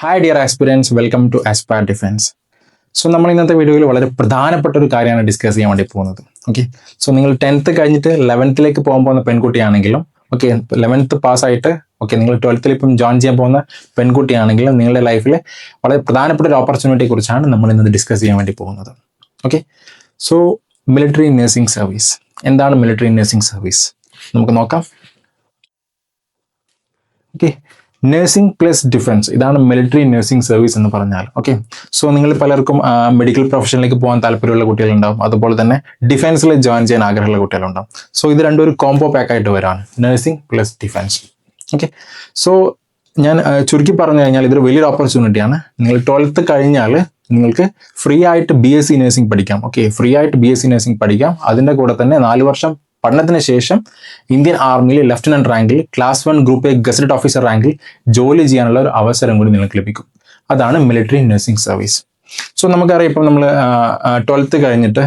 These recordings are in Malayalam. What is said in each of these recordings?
Hi dear aspirants, welcome to aspire defence. So നമ്മൾ ഇന്നത്തെ വീഡിയോയിൽ വളരെ പ്രധാനപ്പെട്ട ഒരു കാര്യമാണ് ഡിസ്കസ് ചെയ്യാൻ വേണ്ടി പോകുന്നത്. ഓക്കെ, സോ നിങ്ങൾ 10th കഴിഞ്ഞിട്ട് 11th പോകാൻ പോകുന്ന പെൺകുട്ടിയാണെങ്കിലും, ഓക്കെ 11th പാസ്സായിട്ട് ഓക്കെ നിങ്ങൾ 12th ഇപ്പം ജോയിൻ ചെയ്യാൻ പോകുന്ന പെൺകുട്ടിയാണെങ്കിലും നിങ്ങളുടെ ലൈഫിൽ വളരെ പ്രധാനപ്പെട്ട ഒരു ഓപ്പർച്യൂണിറ്റിയെ കുറിച്ചാണ് നമ്മൾ ഇന്ന് ഡിസ്കസ് ചെയ്യാൻ വേണ്ടി പോകുന്നത്. Okay, so military nursing service. എന്താണ് മിലിറ്ററി നഴ്സിംഗ് സർവീസ് നമുക്ക് നോക്കാം. ഓക്കെ, നഴ്സിംഗ് പ്ലസ് ഡിഫൻസ്, ഇതാണ് മിലിറ്ററി നഴ്സിംഗ് സർവീസ് എന്ന് പറഞ്ഞാൽ. ഓക്കെ, സോ നിങ്ങൾ പലർക്കും മെഡിക്കൽ പ്രൊഫഷനിലേക്ക് പോകാൻ താല്പര്യമുള്ള കുട്ടികളുണ്ടാവും, അതുപോലെ തന്നെ ഡിഫൻസിൽ ജോയിൻ ചെയ്യാൻ ആഗ്രഹമുള്ള കുട്ടികളുണ്ടാവും. സോ ഇത് രണ്ടും ഒരു കോംബോ പാക്കായിട്ട് വരാണ്, nursing plus defence. Okay, so ഞാൻ ചുരുക്കി പറഞ്ഞു കഴിഞ്ഞാൽ ഇതൊരു വലിയൊരു ഓപ്പർച്യൂണിറ്റിയാണ്. നിങ്ങൾ 12th കഴിഞ്ഞാൽ നിങ്ങൾക്ക് ഫ്രീ ആയിട്ട് BSc നഴ്സിംഗ് പഠിക്കാം. ഓക്കെ, ഫ്രീ ആയിട്ട് BSc നഴ്സിംഗ് പഠിക്കാം. അതിൻ്റെ കൂടെ തന്നെ 4 വർഷം പഠനത്തിന് ശേഷം ഇന്ത്യൻ ആർമിയിൽ ലെഫ്റ്റനന്റ് റാങ്കിൽ class 1 group A gazetted officer റാങ്കിൽ ജോലി ചെയ്യാനുള്ള ഒരു അവസരം കൂടി നിങ്ങൾക്ക് ലഭിക്കും. അതാണ് മിലിറ്ററി നഴ്സിംഗ് സർവീസ്. സോ നമുക്കറിയാം, ഇപ്പം നമ്മൾ 12th കഴിഞ്ഞിട്ട്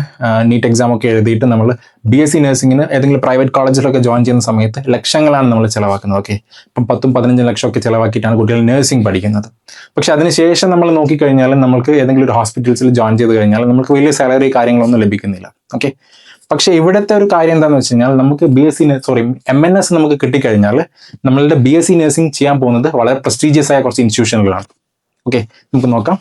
നീറ്റ് എക്സാം ഒക്കെ എഴുതിയിട്ട് നമ്മൾ BSc നഴ്സിംഗിന് ഏതെങ്കിലും പ്രൈവറ്റ് കോളേജിലൊക്കെ ജോയിൻ ചെയ്യുന്ന സമയത്ത് ലക്ഷങ്ങളാണ് നമ്മൾ ചിലവാക്കുന്നത്. ഓക്കെ, ഇപ്പം 10-15 ലക്ഷമൊക്കെ ചിലവാക്കിയിട്ടാണ് കുട്ടികൾ നഴ്സിംഗ് പഠിക്കുന്നത്. പക്ഷെ അതിനുശേഷം നമ്മൾ നോക്കിക്കഴിഞ്ഞാൽ നമുക്ക് ഏതെങ്കിലും ഒരു ഹോസ്പിറ്റൽസിൽ ജോയിൻ ചെയ്ത് കഴിഞ്ഞാൽ നമുക്ക് വലിയ സാലറി കാര്യങ്ങളൊന്നും ലഭിക്കുന്നില്ല. ഓക്കെ, പക്ഷേ ഇവിടുത്തെ ഒരു കാര്യം എന്താണെന്ന് വെച്ച് കഴിഞ്ഞാൽ നമുക്ക് MNS നമുക്ക് കിട്ടിക്കഴിഞ്ഞാൽ നമ്മളുടെ BSc നഴ്സിംഗ് ചെയ്യാൻ പോകുന്നത് വളരെ പ്രസ്റ്റീജിയസ് ആയ കുറച്ച് ഇൻസ്റ്റിറ്റ്യൂഷനുകളാണ്. ഓക്കെ, നമുക്ക് നോക്കാം.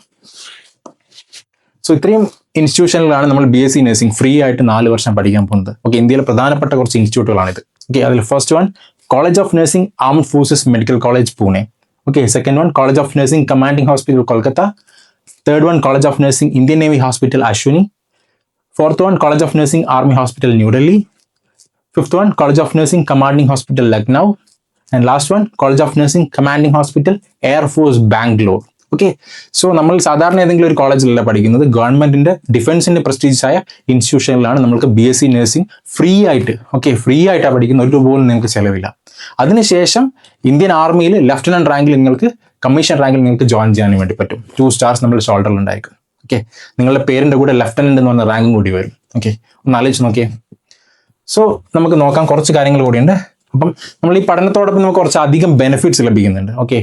സോ ഇത്രയും ഇൻസ്റ്റിറ്റ്യൂഷനിലാണ് നമ്മൾ BSc നഴ്സിംഗ് ഫ്രീ ആയിട്ട് 4 വർഷം പഠിക്കാൻ പോകുന്നത്. ഓക്കെ, ഇന്ത്യയിലെ പ്രധാനപ്പെട്ട കുറച്ച് ഇൻസ്റ്റിറ്റ്യൂട്ടുകളാണിത്. ഓക്കെ, അതിൽ first one college of nursing armed forces medical college Pune. Okay, second one college of nursing commanding hospital Kolkata. Third one college of nursing Indian navy hospital Ashwini. Fourth one, College of Nursing Army Hospital New Delhi. Fifth one, College of Nursing Commanding Hospital Lucknow. And last one, College of Nursing Commanding Hospital Air Force Bangalore. Okay, so നമ്മൾ സാധാരണ ഏതെങ്കിലും ഒരു കോളേജിലല്ല പഠിക്കുന്നത്, ഗവൺമെന്റിന്റെ ഡിഫൻസിന്റെ പ്രസ്റ്റീജിയസ് ആയ ഇൻസ്റ്റിറ്റ്യൂഷനിലാണ് നമ്മൾക്ക് BSc നഴ്സിംഗ് ഫ്രീ ആയിട്ട്, ഓക്കെ ഫ്രീ ആയിട്ടാണ് പഠിക്കുന്നത്, ഒരു രൂപ പോലും നിങ്ങൾക്ക് ചിലവില്ല. അതിനുശേഷം ഇന്ത്യൻ ആർമിയിൽ ലെഫ്റ്റനന്റ് റാങ്കിൽ നിങ്ങൾക്ക് കമ്മീഷൻ റാങ്കിൽ നിങ്ങൾക്ക് ജോയിൻ ചെയ്യാൻ വേണ്ടി പറ്റും. 2 stars നമ്മുടെ ഷോൾഡറിൽ ഉണ്ടായിരിക്കും. ഓക്കെ, നിങ്ങളുടെ പേരിന്റെ കൂടെ ലെഫ്റ്റനന്റ് എന്ന് പറഞ്ഞ റാങ്കും കൂടി വരും. ഓക്കെ, ഒന്ന് ആലോചിച്ച് നോക്കിയേ. സോ നമുക്ക് നോക്കാം, കുറച്ച് കാര്യങ്ങൾ കൂടിയുണ്ട്. അപ്പം നമ്മൾ ഈ പഠനത്തോടൊപ്പം നമുക്ക് കുറച്ച് അധികം ബെനിഫിറ്റ്സ് ലഭിക്കുന്നുണ്ട്. Okay,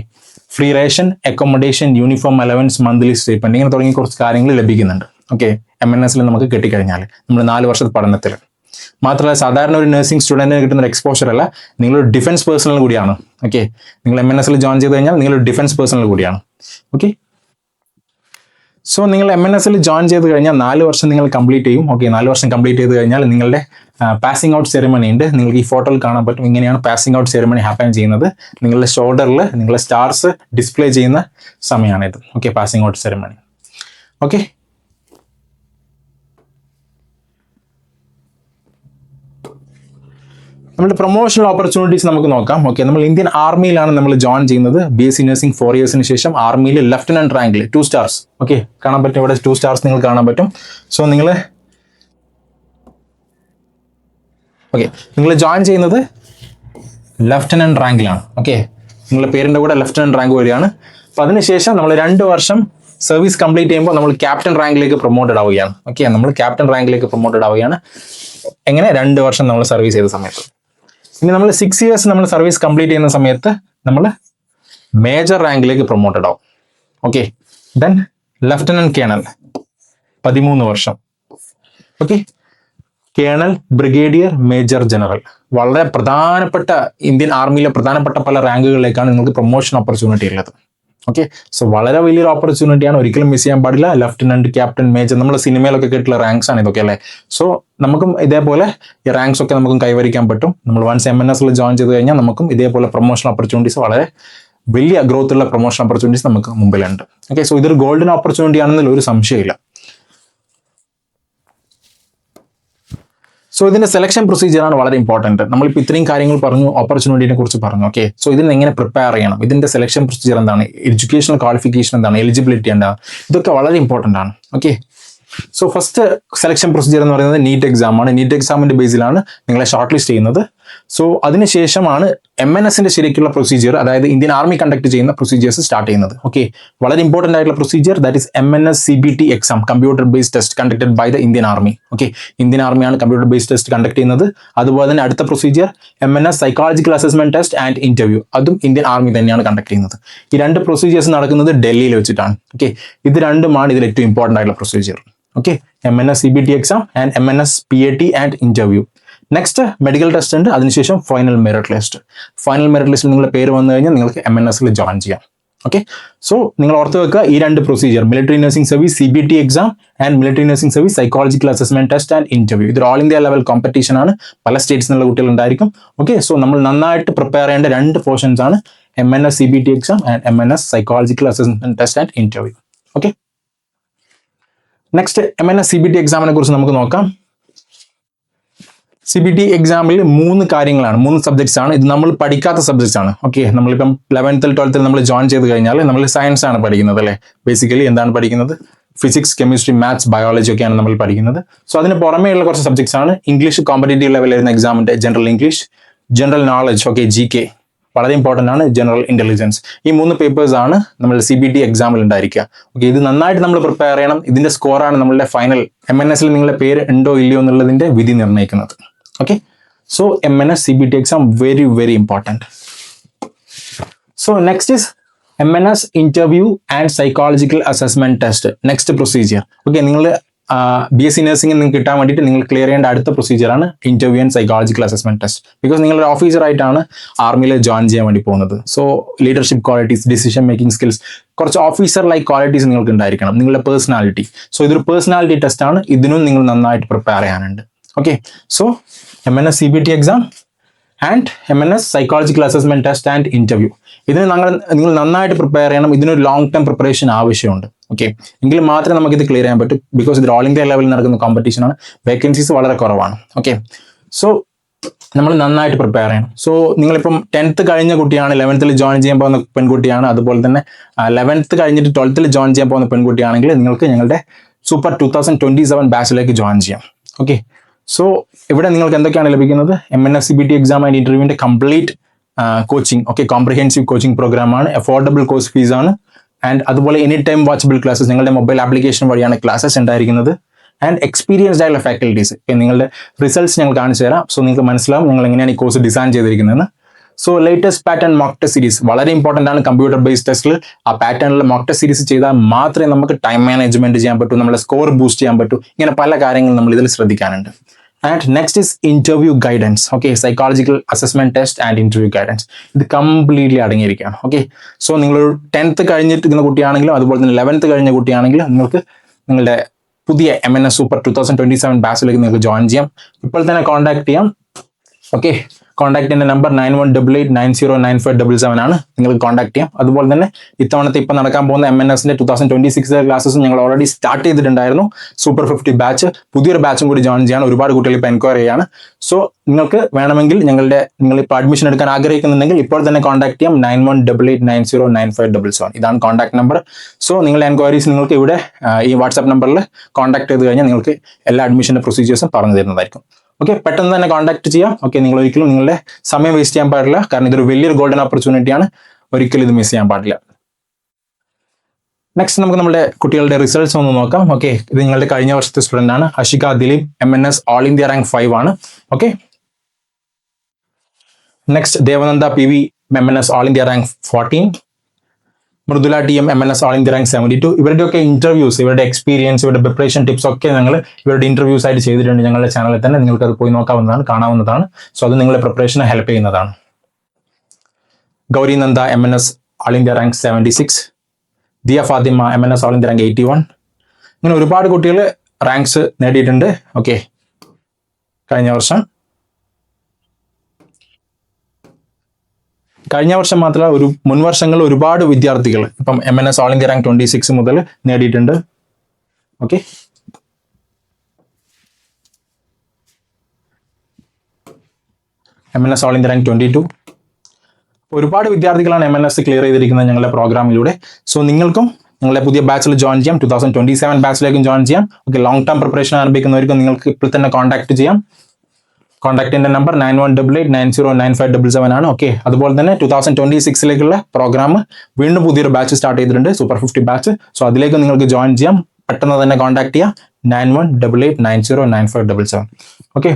free ration, accommodation, uniform allowance, monthly statement, ഇങ്ങനെ തുടങ്ങി കുറച്ച് കാര്യങ്ങൾ ലഭിക്കുന്നുണ്ട്. ഓക്കെ, MNS നമുക്ക് കിട്ടിക്കഴിഞ്ഞാൽ നമ്മൾ 4 വർഷത്തെ പഠനത്തിൽ. മാത്രമല്ല സാധാരണ ഒരു നഴ്സിംഗ് സ്റ്റുഡന്റിന് കിട്ടുന്ന ഒരു എക്സ്പോഷർ അല്ല, നിങ്ങളൊരു ഡിഫൻസ് പേഴ്സണൽ കൂടിയാണ്. ഓക്കെ, നിങ്ങൾ MNS ജോയിൻ ചെയ്ത് കഴിഞ്ഞാൽ നിങ്ങളൊരു ഡിഫൻസ് പേഴ്സണൽ കൂടിയാണ്. ഓക്കെ, സോ നിങ്ങൾ MNS ജോയിൻ ചെയ്ത് കഴിഞ്ഞാൽ 4 വർഷം നിങ്ങൾ കംപ്ലീറ്റ് ചെയ്യും. ഓക്കെ, 4 വർഷം കംപ്ലീറ്റ് ചെയ്ത് കഴിഞ്ഞാൽ നിങ്ങളുടെ പാസിംഗ് ഔട്ട് സെറിമണി ഉണ്ട്. നിങ്ങൾക്ക് ഈ ഫോട്ടോയിൽ കാണാൻ പറ്റും, ഇങ്ങനെയാണ് പാസിംഗ് ഔട്ട് സെറിമണി ഹാപ്പൻ ചെയ്യുന്നത്. നിങ്ങളുടെ ഷോൾഡറിൽ നിങ്ങളുടെ സ്റ്റാർസ് ഡിസ്പ്ലേ ചെയ്യുന്ന സമയമാണിത്. Okay, passing out ceremony. Okay, നമ്മുടെ പ്രൊമോഷണൽ ഓപ്പർച്യൂണിറ്റീസ് നമുക്ക് നോക്കാം. ഓക്കെ, നമ്മൾ ഇന്ത്യൻ ആർമിയിലാണ് നമ്മൾ ജോയിൻ ചെയ്യുന്നത്. BSc നഴ്സിംഗ് 4 yearsന് ശേഷം ആർമിയിൽ ലെഫ്റ്റനന്റ് റാങ്കിൽ 2 stars. ഓക്കെ, കാണാൻ പറ്റും, ഇവിടെ 2 stars നിങ്ങൾ കാണാൻ പറ്റും. സോ നിങ്ങൾ ജോയിൻ ചെയ്യുന്നത് ലെഫ്റ്റനന്റ് റാങ്കിലാണ്. ഓക്കെ, നിങ്ങളുടെ പേരിന്റെ കൂടെ ലെഫ്റ്റനന്റ് റാങ്ക് വരികയാണ്. അപ്പൊ അതിനുശേഷം നമ്മൾ 2 വർഷം സർവീസ് കംപ്ലീറ്റ് ചെയ്യുമ്പോൾ നമ്മൾ ക്യാപ്റ്റൻ റാങ്കിലേക്ക് പ്രൊമോട്ടഡ് ആവുകയാണ്. ഓക്കെ, നമ്മൾ ക്യാപ്റ്റൻ റാങ്കിലേക്ക് പ്രൊമോട്ടഡ് ആവുകയാണ്. എങ്ങനെ? 2 വർഷം നമ്മൾ സർവീസ് ചെയ്ത സമയത്ത്. ഇനി നമ്മൾ 6 years നമ്മൾ സർവീസ് കംപ്ലീറ്റ് ചെയ്യുന്ന സമയത്ത് നമ്മൾ മേജർ റാങ്കിലേക്ക് പ്രൊമോട്ടഡ് ആവും. ഓക്കെ, ദെൻ ലെഫ്റ്റനന്റ് കേണൽ 13 വർഷം. Okay, colonel, brigadier, major general, വളരെ പ്രധാനപ്പെട്ട ഇന്ത്യൻ ആർമിയിലെ പ്രധാനപ്പെട്ട പല റാങ്കുകളിലേക്കാണ് നിങ്ങൾക്ക് പ്രൊമോഷൻ ഓപ്പർച്യൂണിറ്റി ഉള്ളത്. ഓക്കെ, സോ വളരെ വലിയൊരു ഓപ്പർച്യൂണിറ്റിയാണ്, ഒരിക്കലും മിസ് ചെയ്യാൻ പാടില്ല. ലെഫ്റ്റനന്റ്, ക്യാപ്റ്റൻ, മേജർ, നമ്മൾ സിനിമയിലൊക്കെ കേട്ടിട്ടുള്ള റാങ്ക്സ് ആണ് ഇതൊക്കെ അല്ലേ. സോ നമുക്കും ഇതേപോലെ ഈ റാങ്ക്സ് ഒക്കെ നമുക്കും കൈവരിക്കാൻ പറ്റും. നമ്മൾ വൺസ് MNS ജോയിൻ ചെയ്ത് കഴിഞ്ഞാൽ നമുക്കും ഇതേപോലെ പ്രൊമോഷൻ ഓപ്പർച്യൂണിറ്റീസ്, വളരെ വലിയ ഗ്രോത്ത് ഉള്ള പ്രൊമോഷൻ ഓപ്പർച്യൂണിറ്റീസ് നമുക്ക് മുമ്പിലുണ്ട്. ഓക്കെ, സോ ഇതൊരു ഗോൾഡൻ ഓപ്പർച്യൂണിറ്റി ആണെന്നതിൽ ഒരു സംശയമില്ല. സോ ഇതിന്റെ സെലക്ഷൻ പ്രൊസീജിയറാണ് വളരെ ഇമ്പോർട്ടൻറ്റ്. നമ്മളിപ്പോൾ ഇത്രയും കാര്യങ്ങൾ പറഞ്ഞു, ഓപ്പർച്യൂണിറ്റിനെ കുറിച്ച് പറഞ്ഞു. ഓക്കെ, സോ ഇതിന് എങ്ങനെ പ്രിപ്പയർ ചെയ്യണം, ഇതിന്റെ സെലക്ഷൻ പ്രൊസീജിയർ എന്താണ്, എഡ്യൂക്കേഷണൽ ക്വാളിഫിക്കേഷൻ എന്താണ്, എലിജിബിലിറ്റി എന്താണ്, ഇതൊക്കെ വളരെ ഇമ്പോർട്ടൻ്റ് ആണ്. Okay, so first selection procedure എന്ന് പറയുന്നത് നീറ്റ് എക്സാം ആണ്. നീറ്റ് എക്സാമിന്റെ ബേസിലാണ് നിങ്ങളെ ഷോർട്ട് ലിസ്റ്റ് ചെയ്യുന്നത്. സോ അതിനുശേഷമാണ് MNSന്റെ ശരിക്കുള്ള പ്രൊസീജിയർ, അതായത് ഇന്ത്യൻ ആർമി കണ്ടക്ട് ചെയ്യുന്ന പ്രൊസീജിയേഴ്സ് സ്റ്റാർട്ട് ചെയ്യുന്നത്. ഓക്കെ, വളരെ ഇമ്പോർട്ടന്റ് ആയിട്ടുള്ള procedure, that is MNS CBT exam, computer based test conducted by the Indian army. Okay, Indian ആർമിയാണ് കമ്പ്യൂട്ടർ ബേസ്ഡ് ടെസ്റ്റ് കണ്ടക്ട് ചെയ്യുന്നത്. അതുപോലെ തന്നെ അടുത്ത procedure MNS psychological assessment test and interview, അതും ഇന്ത്യൻ ആർമി തന്നെയാണ് കണ്ടക്ട് ചെയ്യുന്നത്. ഈ രണ്ട് പ്രൊസീജിയേഴ്സ് നടക്കുന്നത് ഡൽഹിയിൽ വെച്ചിട്ടാണ്. ഓക്കെ, ഇത് രണ്ടുമാണ് ഇതിൽ ഏറ്റവും ഇമ്പോർട്ടന്റ് ആയിട്ടുള്ള procedure. Okay, MNS CBT exam and MNS PAT and interview. Next medical test ഉണ്ട്, അതിനുശേഷം final merit list. Final merit ലിസ്റ്റിൽ നിങ്ങളുടെ പേര് വന്നു കഴിഞ്ഞാൽ നിങ്ങൾക്ക് MNSൽ ജോയിൻ ചെയ്യാം. ഓക്കെ, സോ നിങ്ങൾ ഓർത്ത് വെക്കുക ഈ രണ്ട് procedure, military nursing service CBT exam and military nursing service psychological assessment test and interview. ഇത് ഓൾ ഇന്ത്യ ലെവൽ കോമ്പറ്റീഷൻ ആണ്, പല സ്റ്റേറ്റ്സിൽ നിന്നുള്ള കുട്ടികൾ ഉണ്ടായിരിക്കും. ഓക്കെ, സോ നമ്മൾ നന്നായിട്ട് പ്രിപ്പയർ ചെയ്യേണ്ട രണ്ട് പോർഷൻസ് ആണ് MNS CBT exam and MNS psychological assessment test and interview. Okay, next MNS CBT എക്സാമിനെ കുറിച്ച് നമുക്ക് നോക്കാം. CBT എക്സാമിൽ 3 കാര്യങ്ങളാണ്, 3 സബ്ജക്ട്സ് ആണ്. ഇത് നമ്മൾ പഠിക്കാത്ത സബ്ജക്ട്സ് ആണ്. ഓക്കെ, നമ്മളിപ്പം 11th 12th നമ്മൾ ജോയിൻ ചെയ്ത് കഴിഞ്ഞാൽ നമ്മൾ സയൻസ് ആണ് പഠിക്കുന്നത് അല്ലേ. ബേസിക്കലി എന്താണ് പഠിക്കുന്നത്? ഫിസിക്സ്, കെമിസ്ട്രി, മാത്സ്, ബയോളജി ഒക്കെയാണ് നമ്മൾ പഠിക്കുന്നത്. സോ അതിന് പുറമേയുള്ള കുറച്ച് സബ്ജക്ട്സ് ആണ്. ഇംഗ്ലീഷ് കോമ്പറ്റേറ്റീവ് ലെവലിൽ വരുന്ന എക്സാമിന്റെ general English, general knowledge, okay, GK വളരെ ഇമ്പോർട്ടൻ്റ് ആണ്, ജനറൽ ഇന്റലിജൻസ്. ഈ 3 പേപ്പേഴ്സ് ആണ് നമ്മൾ CBT എക്സാമിൽ ഉണ്ടായിരിക്കുക. ഓക്കെ, ഇത് നന്നായിട്ട് നമ്മൾ പ്രിപ്പയർ ചെയ്യണം. ഇതിന്റെ സ്കോറാണ് നമ്മളുടെ ഫൈനൽ MNSൽ നിങ്ങളുടെ പേര് ഉണ്ടോ ഇല്ലയോ എന്നുള്ളതിന്റെ വിധി നിർണ്ണയിക്കുന്നത്. Okay, so MNS CBT exam very very important. So next is MNS interview and psychological assessment test. Next procedure. Okay, നിങ്ങൾ BSc നഴ്സിംഗ് നിങ്ങൾക്ക് കിട്ടാൻ വേണ്ടിയിട്ട് നിങ്ങൾ ക്ലിയർ ചെയ്യേണ്ട അടുത്ത പ്രൊസീജിയർ ആണ് interview and psychological assessment test. Because നിങ്ങളൊരു ഓഫീസർ ആയിട്ടാണ് ആർമിയിൽ ജോയിൻ ചെയ്യാൻ വേണ്ടി പോകുന്നത്. So leadership qualities, decision making skills, കുറച്ച് ഓഫീസർ ലൈക്ക് ക്വാളിറ്റീസ് നിങ്ങൾക്ക് ഉണ്ടായിരിക്കണം, നിങ്ങളുടെ പേഴ്സണാലിറ്റി. സോ ഇതൊരു പേഴ്സണാലിറ്റി ടെസ്റ്റ് ആണ്, ഇതിനും നിങ്ങൾ നന്നായിട്ട് പ്രിപ്പയർ ചെയ്യാനുണ്ട്. Okay, so MNS CBT exam and MNS psychological assessment test and interview, ഇതിന് നിങ്ങൾ നന്നായിട്ട് പ്രിപ്പയർ ചെയ്യണം. ഇതിനൊരു ലോങ് ടേം പ്രിപ്പറേഷൻ ആവശ്യമുണ്ട്. ഓക്കെ, എങ്കിൽ മാത്രമേ നമുക്ക് ഇത് ക്ലിയർ ചെയ്യാൻ പറ്റൂ. ബിക്കോസ് ഇത് ഓൾ ഇന്ത്യ ലെവലിൽ നടക്കുന്ന കോമ്പറ്റീഷൻ ആണ്, വേക്കൻസീസ് വളരെ കുറവാണ്. ഓക്കെ, സോ നമ്മൾ നന്നായിട്ട് പ്രിപ്പയർ ചെയ്യണം. സോ നിങ്ങളിപ്പം 10th കഴിഞ്ഞ കുട്ടിയാണ്, 11th ജോയിൻ ചെയ്യാൻ പോകുന്ന പെൺകുട്ടിയാണ്, അതുപോലെ തന്നെ 11th കഴിഞ്ഞിട്ട് 12th ജോയിൻ ചെയ്യാൻ പോകുന്ന പെൺകുട്ടിയാണെങ്കിൽ നിങ്ങൾക്ക് ഞങ്ങളുടെ സൂപ്പർ 2027 ബാച്ചിലേക്ക് ജോയിൻ ചെയ്യാം. ഓക്കെ, സോ ഇവിടെ നിങ്ങൾക്ക് എന്തൊക്കെയാണ് ലഭിക്കുന്നത്? MNS CBT എക്സാം ആൻഡ് ഇന്റർവ്യൂവിന്റെ complete coaching, okay, comprehensive coaching program ആണ്, അഫോർഡബിൾ കോഴ്സ് ഫീസ് ആണ്, ആൻഡ് അതുപോലെ എനി ടൈം വാച്ചബിൾ ക്ലാസ്സസ്, നിങ്ങളുടെ മൊബൈൽ ആപ്ലിക്കേഷൻ വഴിയാണ് ക്ലാസ്സസ് ഉണ്ടായിരിക്കുന്നത്, ആൻഡ് എക്സ്പീരിയൻസ്ഡ് ആയിട്ടുള്ള ഫാക്കൽറ്റീസ്. നിങ്ങളുടെ റിസൾട്ട്സ് ഞങ്ങൾ കാണിച്ചു തരാം. സോ നിങ്ങൾക്ക് മനസ്സിലാവും ഞങ്ങൾ എങ്ങനെയാണ് ഈ കോഴ്സ് ഡിസൈൻ ചെയ്തിരിക്കുന്നതെന്ന്. So latest pattern mock test series വളരെ ഇമ്പോർട്ടൻ്റ് ആണ് കമ്പ്യൂട്ടർ ബേസ്ഡ് ടെസ്റ്റിൽ. ആ പാറ്റേണിൽ മോക്ക് ടെസ്റ്റ് സീരീസ് ചെയ്താൽ മാത്രമേ നമുക്ക് ടൈം മാനേജ്മെന്റ് ചെയ്യാൻ പറ്റൂ, നമ്മുടെ സ്കോർ ബൂസ്റ്റ് ചെയ്യാൻ പറ്റൂ. ഇങ്ങനെ പല കാര്യങ്ങളും നമ്മൾ ഇതിൽ ശ്രദ്ധിക്കാനുണ്ട്. And next is interview guidance. Okay, psychological assessment test and interview guidance, ഇത് കംപ്ലീറ്റ്ലി അടങ്ങിയിരിക്കുകയാണ്. ഓക്കെ, സോ നിങ്ങളൊരു 10th കഴിഞ്ഞിരിക്കുന്ന കുട്ടിയാണെങ്കിലും അതുപോലെ തന്നെ 11th കഴിഞ്ഞ കുട്ടിയാണെങ്കിലും നിങ്ങൾക്ക് നിങ്ങളുടെ പുതിയ MNS സൂപ്പർ 2027 ബാച്ചിലേക്ക് നിങ്ങൾക്ക് ജോയിൻ ചെയ്യാം. ഇപ്പോൾ തന്നെ കോൺടാക്ട് ചെയ്യാം. ഓക്കെ, കോൺടാക്ട് ചെയ്യുന്ന നമ്പർ 9188909577 ആണ്. നിങ്ങൾക്ക് കോൺടാക്ട് ചെയ്യാം. അതുപോലെ തന്നെ ഇത്തവണത്തെ ഇപ്പം നടക്കാൻ പോകുന്ന MNSന്റെ 2026 ക്ലാസ്സസും ഞങ്ങൾ ഓൾറെഡി സ്റ്റാർട്ട് ചെയ്തിട്ടുണ്ടായിരുന്നു. സൂപ്പർ 50 ബാച്ച്, പുതിയൊരു ബാച്ചും കൂടി ജോയിൻ ചെയ്യാൻ ഒരുപാട് കുട്ടികൾ ഇപ്പോൾ എൻക്വയറി ചെയ്യാണ്. സോ നിങ്ങൾക്ക് വേണമെങ്കിൽ നിങ്ങൾ ഇപ്പോൾ അഡ്മിഷൻ എടുക്കാൻ ആഗ്രഹിക്കുന്നുണ്ടെങ്കിൽ ഇപ്പോൾ തന്നെ കോൺടാക്ട് ചെയ്യാം. 9188909577 ഇതാണ് കോൺടാക്ട് നമ്പർ. സോ നിങ്ങളുടെ എൻക്വയറീസ് നിങ്ങൾക്ക് ഇവിടെ ഈ വാട്സാപ്പ് നമ്പറിൽ കോൺടാക്ട് ചെയ്ത് കഴിഞ്ഞാൽ നിങ്ങൾക്ക് എല്ലാ അഡ്മിഷൻ്റെ പ്രൊസീജിയേഴ്സും പറഞ്ഞു തരുന്നതായിരിക്കും. ഓക്കെ, പെട്ടെന്ന് തന്നെ കോൺടാക്ട് ചെയ്യാം. ഓക്കെ, നിങ്ങൾ ഒരിക്കലും നിങ്ങളുടെ സമയം വേസ്റ്റ് ചെയ്യാൻ പാടില്ല, കാരണം ഇതൊരു വലിയൊരു ഗോൾഡൻ ഓപ്പർച്യൂണിറ്റിയാണ്. ഒരിക്കലും ഇത് മിസ് ചെയ്യാൻ പാടില്ല. നെക്സ്റ്റ് നമുക്ക് നമ്മുടെ കുട്ടികളുടെ റിസൾട്ട്സ് ഒന്ന് നോക്കാം. ഓക്കെ, ഇത് നിങ്ങളുടെ കഴിഞ്ഞ വർഷത്തെ സ്റ്റുഡൻ്റ് ആണ്, Hashika Dileep, MNS all India rank 5 ആണ്. Okay, next Devananda PV, MNS all India rank 14, Mridula TM, MNS all India rank 72. ഇവരുടെയൊക്കെ ഇന്റർവ്യൂസ്, ഇവരുടെ എക്സ്പീരിയൻസ്, ഇവരുടെ പ്രിപ്പറേഷൻ ടിപ്സ് ഒക്കെ ഞങ്ങൾ ഇവരുടെ ഇന്റർവ്യൂസ് ആയിട്ട് ചെയ്തിട്ടുണ്ട് ഞങ്ങളുടെ ചാനലിൽ തന്നെ. നിങ്ങൾക്ക് അത് പോയി നോക്കാവുന്നതാണ്, കാണാവുന്നതാണ്. സോ അത് നിങ്ങളുടെ പ്രിപ്പറേഷനെ ഹെൽപ്പ് ചെയ്യുന്നതാണ്. Gauri Nanda, MNS all India rank 76, Diya Fathima, MNS all India rank 81. ഇങ്ങനെ ഒരുപാട് കുട്ടികൾ റാങ്ക്സ് നേടിയിട്ടുണ്ട്. ഓക്കെ, കഴിഞ്ഞ വർഷം മാത്രമല്ല മുൻ വർഷങ്ങളിൽ ഒരുപാട് വിദ്യാർത്ഥികൾ ഇപ്പം MNS ഓൾ ഇന്ത്യ റാങ്ക് 26 മുതൽ നേടിയിട്ടുണ്ട്. Okay, MNS all India rank 22. ഒരുപാട് വിദ്യാർത്ഥികളാണ് MNS ക്ലിയർ ചെയ്തിരിക്കുന്നത് ഞങ്ങളുടെ പ്രോഗ്രാമിലൂടെ. സോ നിങ്ങൾക്കും നിങ്ങളുടെ പുതിയ ബാച്ചിൽ ജോയിൻ ചെയ്യാം, 2027 ബാച്ചിലേക്കും ജോയിൻ ചെയ്യാം. ഓക്കെ, ലോങ് ടേം പ്രിപ്പറേഷൻ ആരംഭിക്കുന്നവർക്കും നിങ്ങൾക്ക് ഇപ്പോൾ തന്നെ കോൺടാക്ട് ചെയ്യാം. കോൺടാക്റ്റിൻ്റെ നമ്പർ 9188909577 ആണ്. ഓക്കെ, അതുപോലെ തന്നെ 2026 പ്രോഗ്രാം വീണ്ടും പുതിയൊരു ബാച്ച് സ്റ്റാർട്ട് ചെയ്തിട്ടുണ്ട്, സൂപ്പർ 50 ബാച്ച്. സോ അതിലേക്ക് നിങ്ങൾക്ക് ജോയിൻ ചെയ്യാം. പെട്ടെന്ന് തന്നെ കോൺടാക്ട് ചെയ്യാം 9188909577. Okay,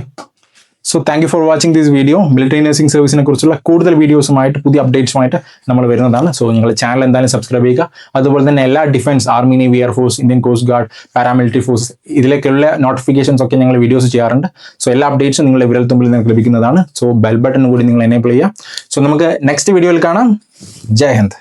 so thank you for watching this video. Military nursing സർവീസിനെ കുറിച്ചുള്ള കൂടുതൽ വീഡിയോസുമായിട്ട് പുതിയ അപ്ഡേറ്റ്സുമായിട്ട് നമ്മൾ വരുന്നതാണ്. സോ നിങ്ങൾ ചാനൽ എന്തായാലും സബ്സ്ക്രൈബ് ചെയ്യുക. അതുപോലെ തന്നെ എല്ലാ defence, army, navy, air force, Indian coast guard, paramilitary force, ഇതിലേക്കുള്ള നോട്ടിഫിക്കേഷൻസ് ഒക്കെ ഞങ്ങൾ വീഡിയോസ് ചെയ്യാറുണ്ട്. സോ എല്ലാ അപ്ഡേറ്റ്സും നിങ്ങളുടെ വിരൽത്തുമ്പിൽ നിങ്ങൾക്ക് ലഭിക്കുന്നതാണ്. സോ ബെൽ ബട്ടൺ കൂടി നിങ്ങൾ എനേബിൾ ചെയ്യുക. സോ നമുക്ക് നെക്സ്റ്റ് വീഡിയോയിൽ കാണാം. ജയ് ഹിന്ദ്.